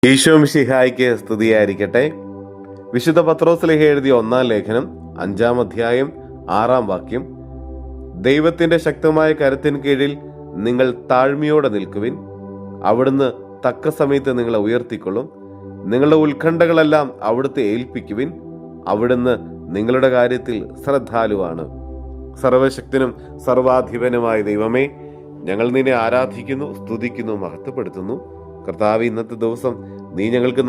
ഈശോ മിശിഹായ്ക്ക് സ്തുതിയായിരിക്കട്ടെ. വിശുദ്ധ പത്രോസ്ലീഹ എഴുതിയ 1-ാം ലേഖനം 5-ാം അധ്യായം 6-ാം വാക്യം. ദൈവത്തിന്റെ ശക്തമായ കരത്തിന് കീഴിൽ നിങ്ങൾ താഴ്മയോടെ നിൽക്കുവിൻ. അവിടുന്ന് തക്ക സമയത്ത് നിങ്ങളെ ഉയർത്തിക്കൊള്ളും. നിങ്ങളുടെ ഉത്കണ്ഠകളെല്ലാം അവിടുത്തെ ഏൽപ്പിക്കുവിൻ. അവിടുന്ന് നിങ്ങളുടെ കാര്യത്തിൽ ശ്രദ്ധാലുവാണ്. സർവശക്തനും സർവാധിപനുമായ ദൈവമേ, ഞങ്ങൾ നിന്നെ ആരാധിക്കുന്നു, സ്തുതിക്കുന്നു, മഹത്വപ്പെടുത്തുന്നു. കർത്താവ്, ഇന്നത്തെ ദിവസം നീ ഞങ്ങൾക്ക്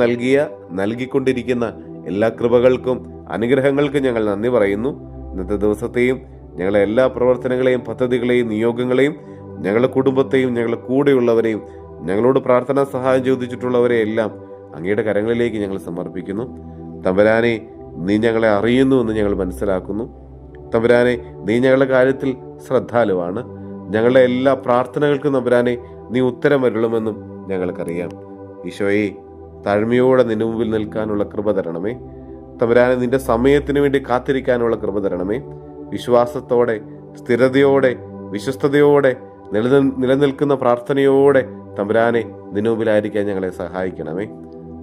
നൽകിക്കൊണ്ടിരിക്കുന്ന എല്ലാ കൃപകൾക്കും അനുഗ്രഹങ്ങൾക്കും ഞങ്ങൾ നന്ദി പറയുന്നു. ഇന്നത്തെ ദിവസത്തെയും ഞങ്ങളെ എല്ലാ പ്രവർത്തനങ്ങളെയും പദ്ധതികളെയും നിയോഗങ്ങളെയും ഞങ്ങളുടെ കുടുംബത്തെയും ഞങ്ങളുടെ കൂടെയുള്ളവരെയും ഞങ്ങളോട് പ്രാർത്ഥനാ സഹായം ചോദിച്ചിട്ടുള്ളവരെ എല്ലാം അങ്ങയുടെ കരങ്ങളിലേക്ക് ഞങ്ങൾ സമർപ്പിക്കുന്നു. തമ്പുരാനെ, നീ ഞങ്ങളെ അറിയുന്നു എന്ന് ഞങ്ങൾ മനസ്സിലാക്കുന്നു. തമ്പുരാനെ, നീ ഞങ്ങളുടെ കാര്യത്തിൽ ശ്രദ്ധാലുവാണ്. ഞങ്ങളുടെ എല്ലാ പ്രാർത്ഥനകൾക്കും തമ്പുരാനെ നീ ഉത്തരമരുളുമെന്നും ഞങ്ങൾക്കറിയാം. ഈശോയെ, താഴ്മയോടെ നിന്റെ മുമ്പിൽ നിൽക്കാനുള്ള കൃപ തരണമേ. തമ്പുരാനെ, നിന്റെ സമയത്തിന് വേണ്ടി കാത്തിരിക്കാനുള്ള കൃപ തരണമേ. വിശ്വാസത്തോടെ, സ്ഥിരതയോടെ, വിശ്വസ്തയോടെ നിലനിൽക്കുന്ന പ്രാർത്ഥനയോടെ തമ്പുരാനെ നിന്റെ മുമ്പിലായിരിക്കാൻ ഞങ്ങളെ സഹായിക്കണമേ.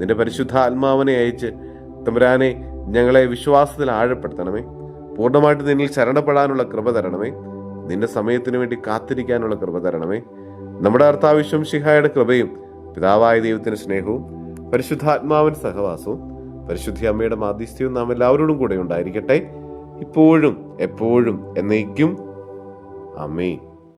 നിന്റെ പരിശുദ്ധ ആത്മാവിനെ അയച്ച് തമ്പുരാനെ ഞങ്ങളെ വിശ്വാസത്തിൽ ആഴപ്പെടുത്തണമേ. പൂർണ്ണമായിട്ട് നിന്നിൽ ശരണപ്പെടാനുള്ള കൃപ തരണമേ. നിന്റെ സമയത്തിന് വേണ്ടി കാത്തിരിക്കാനുള്ള കൃപ തരണമേ. നമ്മുടെ കർത്താവ് ഈശോ മിശിഹായുടെ കൃപയും പിതാവായ ദൈവത്തിന്റെ സ്നേഹവും പരിശുദ്ധാത്മാവിന്റെ സഹവാസവും പരിശുദ്ധ അമ്മയുടെ മാധ്യസ്ഥ്യവും നാം എല്ലാവരോടും കൂടെ ഉണ്ടായിരിക്കട്ടെ, ഇപ്പോഴും എപ്പോഴും എന്നേക്കും. ആമേൻ.